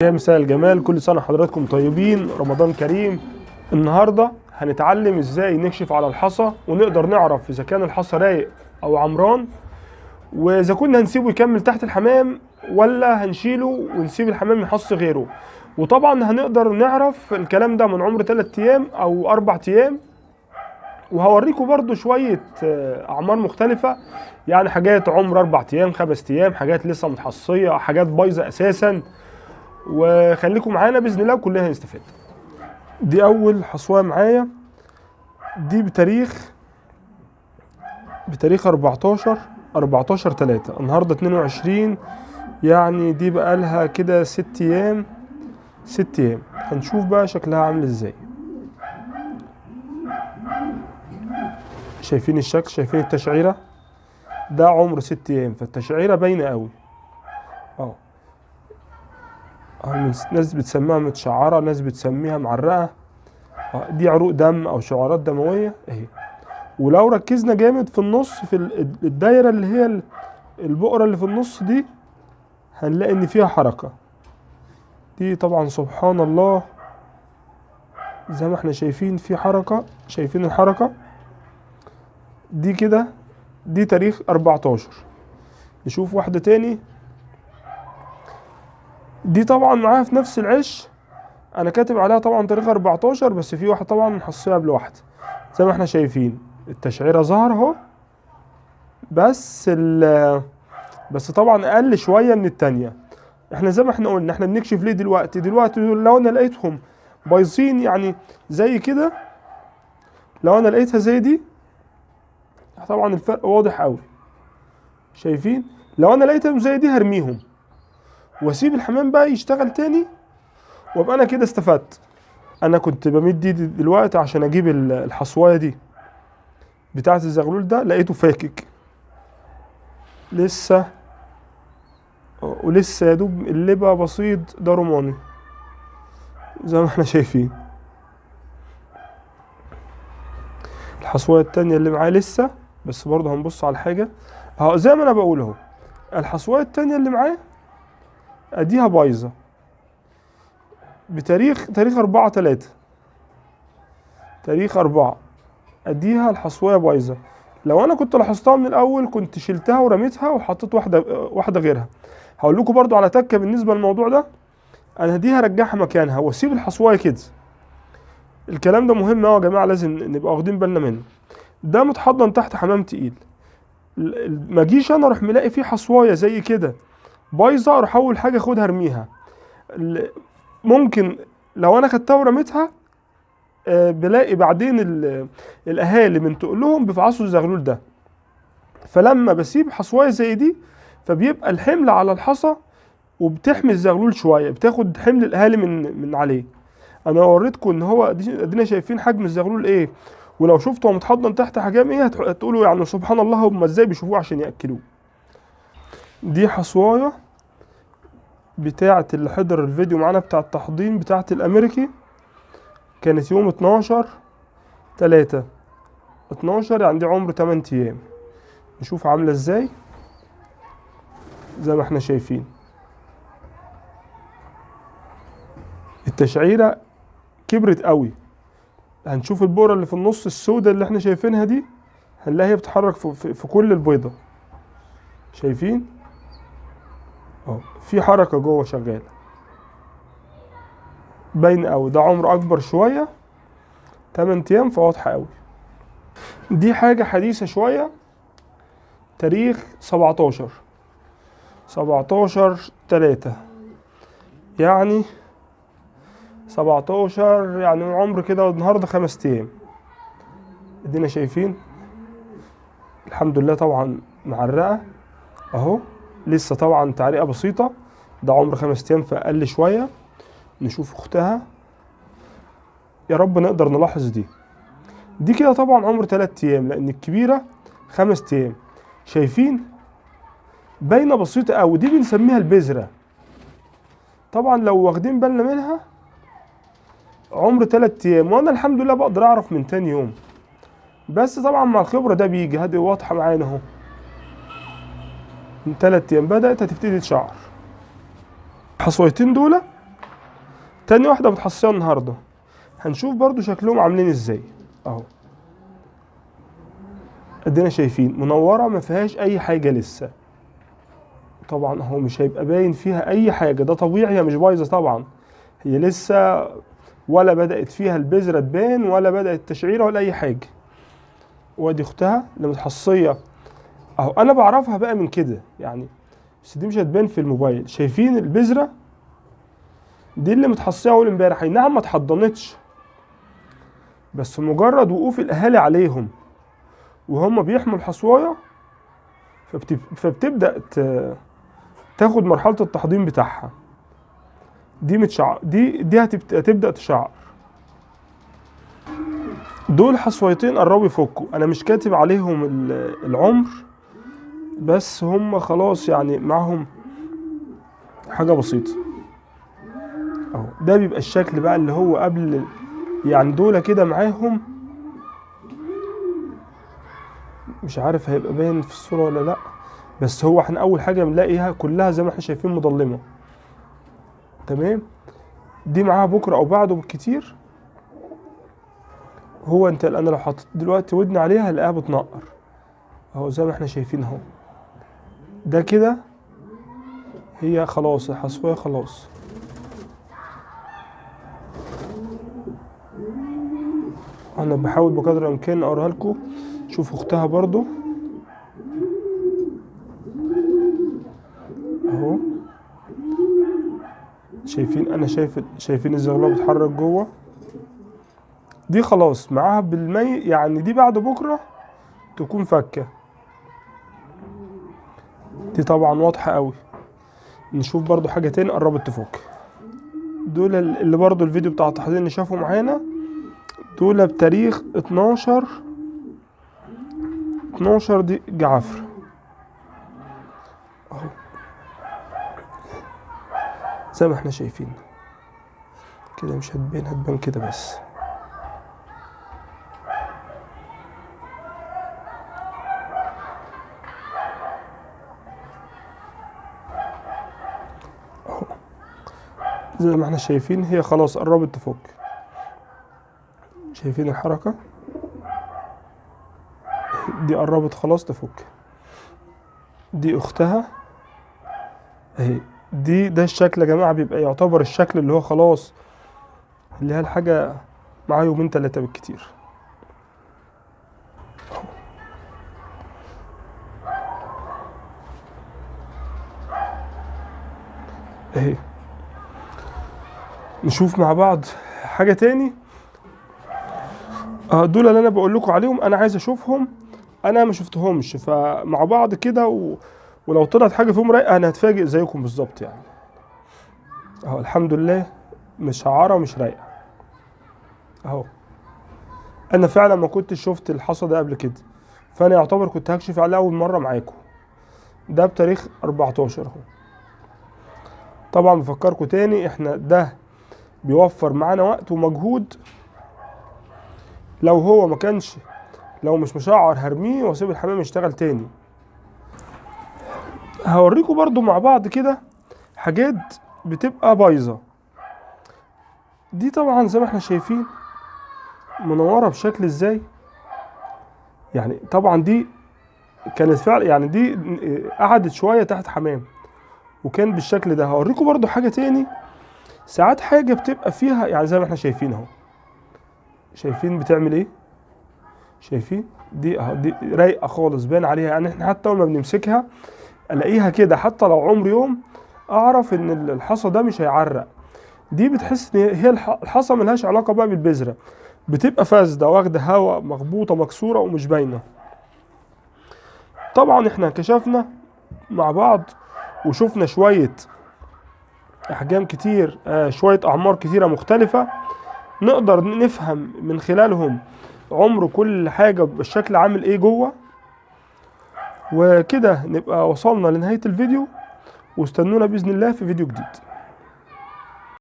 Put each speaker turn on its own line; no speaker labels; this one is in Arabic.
يا مساء الجمال، كل سنة حضراتكم طيبين، رمضان كريم. النهاردة هنتعلم ازاي نكشف على الحصى ونقدر نعرف اذا كان الحصى رايق او عمران، واذا كنا هنسيبه يكمل تحت الحمام ولا هنشيله ونسيب الحمام يحص غيره. وطبعا هنقدر نعرف الكلام ده من عمر 3 ايام او 4 ايام، وهوريكم برضو شوية اعمار مختلفة، يعني حاجات عمر 4 ايام 5 ايام، حاجات لسه متحصية، حاجات بايظة اساسا. وخليكم معانا باذن الله وكلنا هنستفاد. دي اول حصوه معايا، دي بتاريخ 14/3 النهارده 22، يعني دي بقى لها كده 6 ايام. هنشوف بقى شكلها عامل ازاي. شايفين الشكل، شايفين التشعيره، ده عمر 6 ايام فالتشعيره باينه قوي اهو. ناس بتسميها متشعره، ناس بتسميها معرقه. دي عروق دم او شعارات دمويه اهي. ولو ركزنا جامد في النص، في الدايره اللي هي البقره اللي في النص دي، هنلاقي ان فيها حركه. دي طبعا سبحان الله زي ما احنا شايفين في حركه، شايفين الحركه دي كده. دي تاريخ 14. نشوف واحده تاني، دي طبعا معاها في نفس العش، انا كاتب عليها طبعا تاريخ 14، بس في واحد طبعا محصيه قبل واحده. زي ما احنا شايفين التشعيره ظهر اهو، بس طبعا اقل شويه من التانية. احنا زي ما احنا قلنا احنا بنكشف ليه دلوقتي لو انا لقيتهم بايظين يعني زي كده، لو انا لقيتها زي دي طبعا الفرق واضح قوي. شايفين؟ لو انا لقيتهم زي دي هرميهم واسيب الحمام بقى يشتغل تاني، وابقى انا كده استفدت. انا كنت بمد ايدي دلوقتي عشان اجيب الحصوايه دي بتاعه الزغلول ده، لقيته فاكك لسه، ولسه يا دوب اللبه بسيط، ده روماني زي ما احنا شايفين. الحصوايه التانية اللي معاه لسه، بس برضه هنبص على حاجه اهو. زي ما انا بقول اهو، الحصوايه التانية اللي معاه اديها بايظه بتاريخ 4/3، تاريخ 4 اديها الحصوايه بايظه. لو انا كنت لاحظتها من الاول كنت شلتها ورميتها وحطيت واحده غيرها. هقول لكم برضو على تكه بالنسبه للموضوع ده، انا دي هرجعها مكانها واسيب الحصوايه كده. الكلام ده مهم يا جماعه، لازم نبقى واخدين بالنا منه. ده متحضن تحت حمام تقيل، ما اجيش انا اروح ملاقي فيه حصوايه زي كده بايظه اروح اول حاجه اخدها ارميها. ممكن لو انا خدتها ورميتها بلاقي بعدين الاهالي من تقلهم بيفعصوا الزغلول ده. فلما بسيب حصوايه زي دي فبيبقى الحمل على الحصى، وبتحمي الزغلول شويه، بتاخد حمل الاهالي من عليه. انا وريتكم ان هو ادينا شايفين حجم الزغلول ايه، ولو شفتوا متحضن تحت حجام ايه هتقولوا يعني سبحان الله هم ازاي بيشوفوه عشان ياكلوه. دي حصوايه بتاعه اللي حضر الفيديو معانا بتاع التحضير بتاعه الامريكي، كانت يوم 12/3 يعني دي عمر 8 ايام. نشوف عامله ازاي. زي ما احنا شايفين التشعيره كبرت قوي. هنشوف البقره اللي في النص السوداء اللي احنا شايفينها دي، هنلاقيها بتتحرك في كل البيضه. شايفين اهو في حركه جوه شغاله باين قوي. ده عمر اكبر شويه 8 ايام فواضحه قوي. دي حاجه حديثه شويه، تاريخ 17/3 يعني 17 يعني عمر كده النهارده 5 ايام. ادينا شايفين الحمد لله طبعا معرقه اهو، لسه طبعا تعريقه بسيطه. ده عمر 5 ايام فاقل شويه. نشوف اختها، يا رب نقدر نلاحظ دي كده طبعا عمر 3 ايام، لان الكبيره 5 ايام. شايفين باينه بسيطه قوي، دي بنسميها البذره. طبعا لو واخدين بالنا منها عمر 3 ايام، وانا الحمد لله بقدر اعرف من تاني يوم، بس طبعا مع الخبره ده بيجي. هذه واضحه معانا اهو، من 3 ايام بدات هتبتدي تشعر. الحصويتين دول تاني واحدة متحصية النهاردة، هنشوف برضو شكلهم عاملين ازاي. اهو ادينا شايفين منورة ما فيهاش اي حاجة لسه. طبعا اهو مش هيبقى باين فيها اي حاجة، ده طبيعي، هي مش بايظة طبعا، هي لسه ولا بدأت فيها البذرة تبان ولا بدأت تشعيرة ولا اي حاجة. وادي اختها اللي متحصية اهو، انا بعرفها بقى من كده يعني، بس دي مش هتبان في الموبايل. شايفين البذرة دي اللي متحصية اول امبارح، اي نعم ما اتحضنتش، بس مجرد وقوف الاهالي عليهم وهم بيحموا الحصوايه فبتبدا تاخد مرحله التحضيم بتاعها. دي متشعر، دي هتبدا تشعر. دول حصويتين قربوا يفكوا، انا مش كاتب عليهم العمر، بس هم خلاص يعني معهم حاجه بسيطه اهو. ده بيبقى الشكل بقى اللي هو قبل يعني، دول كده معاهم، مش عارف هيبقى باين في الصورة ولا لا، بس هو احنا اول حاجة بنلاقيها كلها زي ما احنا شايفين مظلمة. تمام، دي معاها بكرة او بعده بالكتير. هو انت انا لو حطيت دلوقتي ودني عليها هلاقيها بتنقر اهو زي ما احنا شايفين اهو. ده كده هي خلاص الحصوية خلاص. انا بحاول بقدر الامكان اقراها لكم. شوفوا اختها برضو اهو، شايفين، انا شايفين الزغلول بتتحرك جوه. دي خلاص معاها بالمي يعني، دي بعد بكره تكون فكه. دي طبعا واضحه قوي. نشوف برضو حاجه تاني قربت تفك. دول اللي برضو الفيديو بتاع التحضير اللي شافوا معانا، دول بتاريخ 12 دي جعفر اهو زي ما احنا شايفين كده. مش هتبان كده بس اهو زي ما احنا شايفين. هي خلاص قربت تفك، شايفين الحركة دي قربت خلاص تفك. دي اختها اهي. ده الشكل يا جماعة بيبقى يعتبر الشكل اللي هو خلاص، اللي هي الحاجة معاه يومين 3 بالكتير اهي. نشوف مع بعض حاجة تاني. دول اللي انا بقول لكم عليهم، انا عايز اشوفهم، انا ما شفتهمش، فمع بعض كده ولو طلعت حاجة فيهم رايقة انا هتفاجئ زيكم بالظبط يعني اهو. الحمد لله مشعرة ومش رايقة اهو. انا فعلا ما كنتش شفت الحصى ده قبل كده، فانا يعتبر كنت هكشف عليه اول مرة معاكم. ده بتاريخ 14 اهو. طبعا بفكركم تاني، احنا ده بيوفر معانا وقت ومجهود. لو هو ما كانش، لو مش مشعر هرميه واسيب الحمام يشتغل تاني. هوريكم برضو مع بعض كده حاجات بتبقى بايظه. دي طبعا زي ما احنا شايفين منوره بشكل ازاي يعني. طبعا دي كانت فعلا يعني، دي قعدت شويه تحت حمام وكان بالشكل ده. هوريكم برضو حاجه تاني، ساعات حاجه بتبقى فيها يعني زي ما احنا شايفين اهو. شايفين بتعمل ايه؟ شايفين دي اهو، دي رايقه خالص باين عليها يعني. احنا حتى اول ما بنمسكها الاقيها كده، حتى لو عمر يوم اعرف ان الحصى ده مش هيعرق. دي بتحس ان هي الحصى ملهاش علاقه بقى بالبذره، بتبقى فاسده واخده هواء، مخبوطه مكسوره ومش باينه. طبعا احنا كشفنا مع بعض وشفنا شويه احجام كتير، شويه اعمار كتيره مختلفه، نقدر نفهم من خلالهم عمر كل حاجه بالشكل عامل ايه جوه. وكده نبقى وصلنا لنهايه الفيديو، واستنونا باذن الله في فيديو جديد.